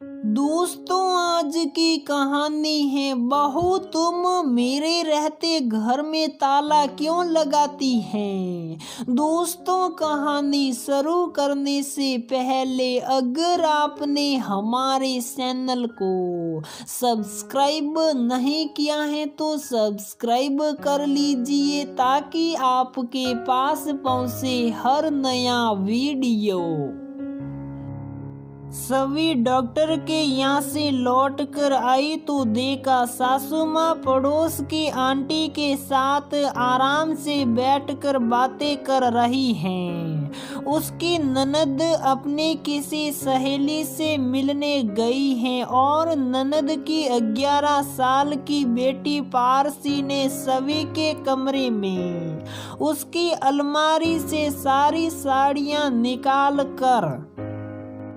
दोस्तों, आज की कहानी है बहू तुम मेरे रहते घर में ताला क्यों लगाती हैं। दोस्तों, कहानी शुरू करने से पहले अगर आपने हमारे चैनल को सब्सक्राइब नहीं किया है तो सब्सक्राइब कर लीजिए ताकि आपके पास पहुंचे हर नया वीडियो। सभी डॉक्टर के यहाँ से लौट कर आई तो देखा सासू माँ पड़ोस की आंटी के साथ आराम से बैठकर बातें कर रही हैं। उसकी ननद अपने किसी सहेली से मिलने गई है और ननद की 11 साल की बेटी पारसी ने सभी के कमरे में उसकी अलमारी से सारी साड़ियाँ निकाल कर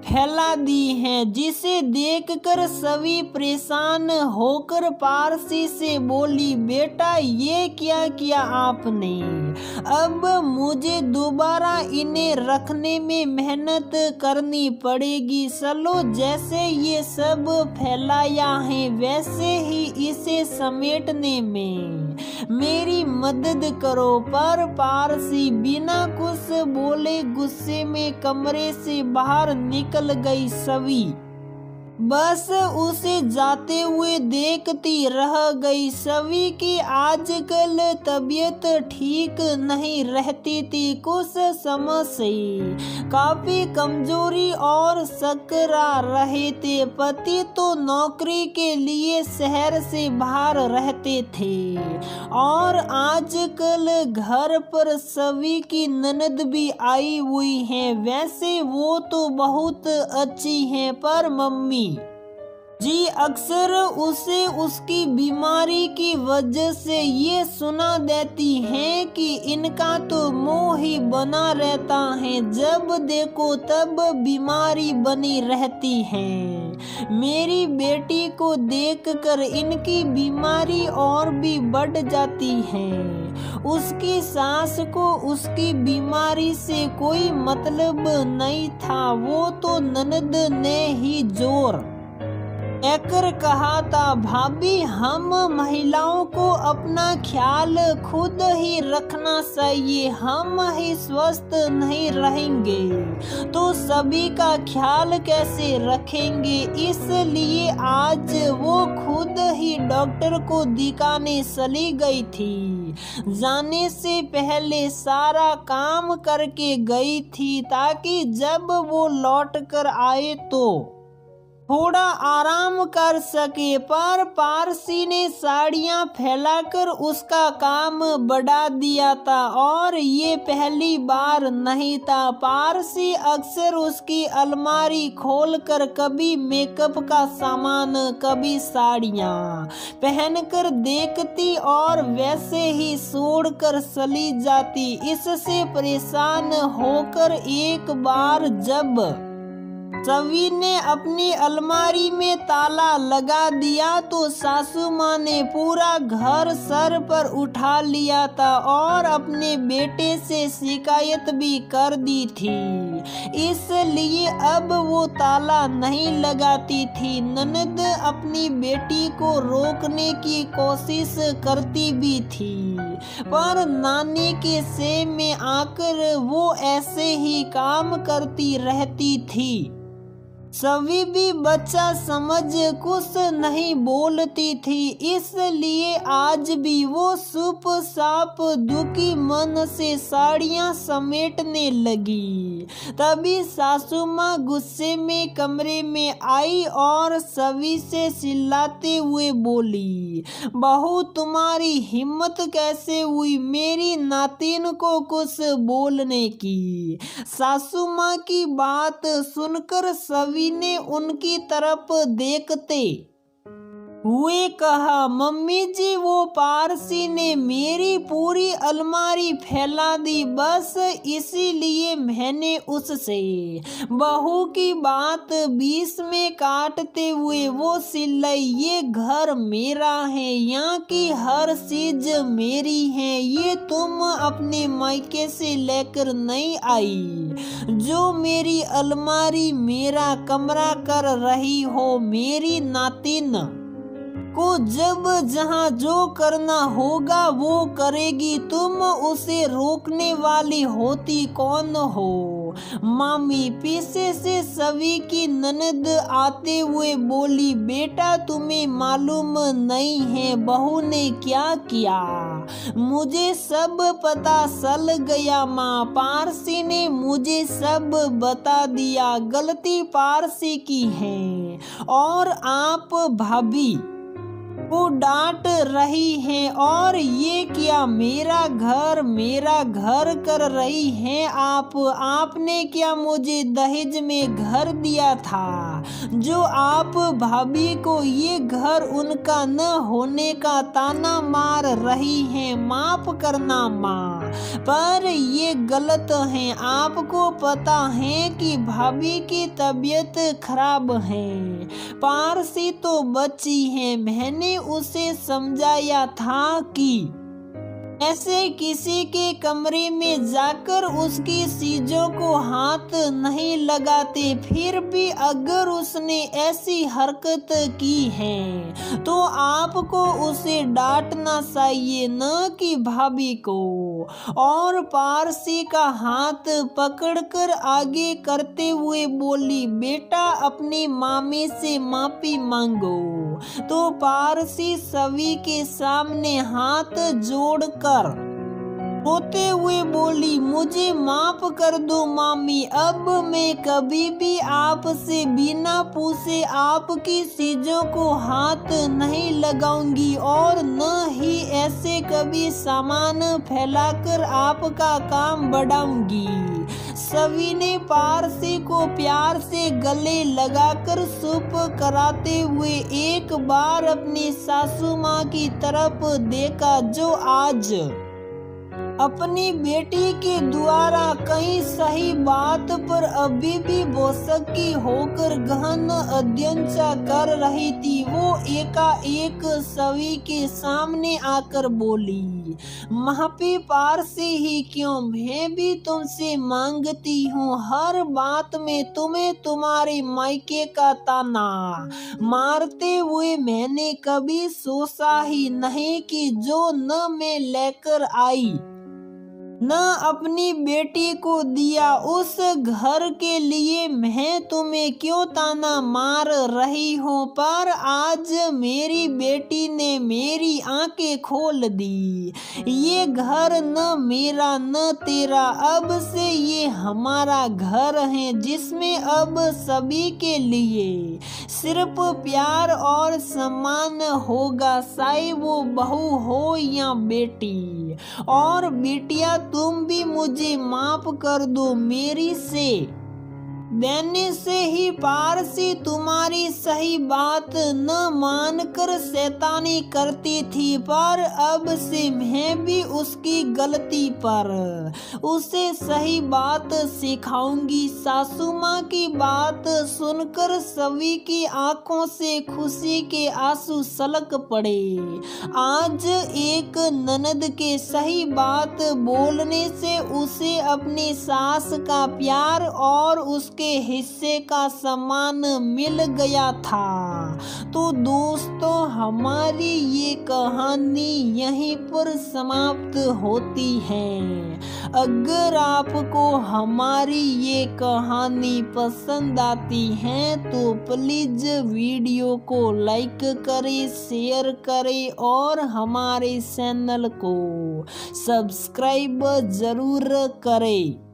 फैला दी हैं, जिसे देखकर सभी परेशान होकर पारसी से बोली, बेटा ये क्या किया आपने। अब मुझे दोबारा इन्हें रखने में मेहनत करनी पड़ेगी। चलो, जैसे ये सब फैलाया है वैसे ही इसे समेटने में मेरी मदद करो। पर पारसी बिना कुछ बोले गुस्से में कमरे से बाहर निकल गई। सभी बस उसे जाते हुए देखती रह गई। सभी की आजकल तबीयत ठीक नहीं रहती थी। कुछ समय से काफी कमजोरी और सकरा रहे थे। पति तो नौकरी के लिए शहर से बाहर रहते थे और आजकल घर पर सभी की ननद भी आई हुई है। वैसे वो तो बहुत अच्छी हैं, पर मम्मी जी अक्सर उसे उसकी बीमारी की वजह से ये सुना देती हैं कि इनका तो मुंह ही बना रहता है, जब देखो तब बीमारी बनी रहती है। मेरी बेटी को देखकर इनकी बीमारी और भी बढ़ जाती है। उसकी सास को उसकी बीमारी से कोई मतलब नहीं था, वो तो ननद ने ही जोर देकर कहा था, भाभी हम महिलाओं को अपना ख्याल खुद ही रखना चाहिए। हम ही स्वस्थ नहीं रहेंगे तो सभी का ख्याल कैसे रखेंगे। इसलिए आज वो खुद ही डॉक्टर को दिखाने चली गई थी। जाने से पहले सारा काम करके गई थी ताकि जब वो लौट कर आए तो थोड़ा आराम कर सके। पर पारसी ने साड़ियाँ फैलाकर उसका काम बढ़ा दिया था और ये पहली बार नहीं था। पारसी अक्सर उसकी अलमारी खोलकर कभी मेकअप का सामान, कभी साड़ियाँ पहनकर देखती और वैसे ही छोड़कर चली जाती। इससे परेशान होकर एक बार जब सभी ने अपनी अलमारी में ताला लगा दिया तो सासू माँ ने पूरा घर सर पर उठा लिया था और अपने बेटे से शिकायत भी कर दी थी। इसलिए अब वो ताला नहीं लगाती थी। ननद अपनी बेटी को रोकने की कोशिश करती भी थी, पर नानी के से में आकर वो ऐसे ही काम करती रहती थी। सभी भी बच्चा समझ कुछ नहीं बोलती थी, इसलिए आज भी वो चुप साप दुखी मन से साड़ियाँ समेटने लगी। तभी सासू माँ गुस्से में कमरे में आई और सभी से चिल्लाते हुए बोली, बहू तुम्हारी हिम्मत कैसे हुई मेरी नातिन को कुछ बोलने की। सासू माँ की बात सुनकर सभी ने उनकी तरफ देखते हुए कहा, मम्मी जी वो पारसी ने मेरी पूरी अलमारी फैला दी, बस इसीलिए मैंने उससे बहू की बात बीच में काटते हुए वो चिल्लाई, ये घर मेरा है, यहाँ की हर चीज मेरी है, ये तुम अपने मायके से लेकर नहीं आई जो मेरी अलमारी मेरा कमरा कर रही हो। मेरी नातिन को जब जहाँ जो करना होगा वो करेगी, तुम उसे रोकने वाली होती कौन हो। मामी पीछे से सवी की ननद आते हुए बोली, बेटा तुम्हें मालूम नहीं है बहू ने क्या किया, मुझे सब पता चल गया माँ, पारसी ने मुझे सब बता दिया, गलती पारसी की है और आप भाभी को डांट रही है और ये क्या मेरा घर कर रही है आपने क्या मुझे दहेज में घर दिया था जो आप भाभी को ये घर उनका न होने का ताना मार रही है। माफ करना माँ, पर ये गलत है, आपको पता है कि भाभी की तबीयत खराब है, पारसी तो बची है, मैंने उसे समझाया था कि ऐसे किसी के कमरे में जाकर उसकी चीजों को हाथ नहीं लगाते, फिर भी अगर उसने ऐसी हरकत की है तो आपको उसे डांटना चाहिए, न कि भाभी को। और पारसी का हाथ पकड़कर आगे करते हुए बोली, बेटा अपनी मामी से माफी मांगो। तो पारसी सभी के सामने हाथ जोड़कर रोते हुए बोली, मुझे माफ कर दो मामी, अब मैं कभी भी आपसे बिना पूछे आपकी चीजों को हाथ नहीं लगाऊंगी और न ही ऐसे कभी सामान फैलाकर आपका काम बढ़ाऊंगी। सभी ने पारसी को प्यार से गले लगाकर चुप कराते हुए एक बार अपनी सासू माँ की तरफ देखा, जो आज अपनी बेटी के द्वारा कहीं सही बात पर अभी भी बोसकी होकर गहन अध्ययन कर रही थी। वो एकाएक सभी के सामने आकर बोली, माफी पारसी ही क्यों, मैं भी तुमसे मांगती हूँ, हर बात में तुम्हें तुम्हारे मायके का ताना मारते हुए मैंने कभी सोचा ही नहीं कि जो न मैं लेकर आई न अपनी बेटी को दिया, उस घर के लिए मैं तुम्हें क्यों ताना मार रही हूँ। पर आज मेरी बेटी ने मेरी आंखें खोल दी, ये घर न मेरा न तेरा, अब से ये हमारा घर है जिसमें अब सभी के लिए सिर्फ प्यार और सम्मान होगा, चाहे वो बहू हो या बेटी। और बेटिया तुम भी मुझे माफ कर दो, मेरी से देने से ही पारसी तुम्हारी सही बात न मानकर शैतानी करती थी, पर अब से मैं भी उसकी गलती पर उसे सही बात सिखाऊंगी। सासू माँ की बात सुनकर सभी की आंखों से खुशी के आंसू छलक पड़े। आज एक ननद के सही बात बोलने से उसे अपनी सास का प्यार और उसके हिस्से का सम्मान मिल गया था। तो दोस्तों, हमारी ये कहानी यहीं पर समाप्त होती है। अगर आपको हमारी ये कहानी पसंद आती है तो प्लीज वीडियो को लाइक करें, शेयर करें और हमारे चैनल को सब्सक्राइब जरूर करें।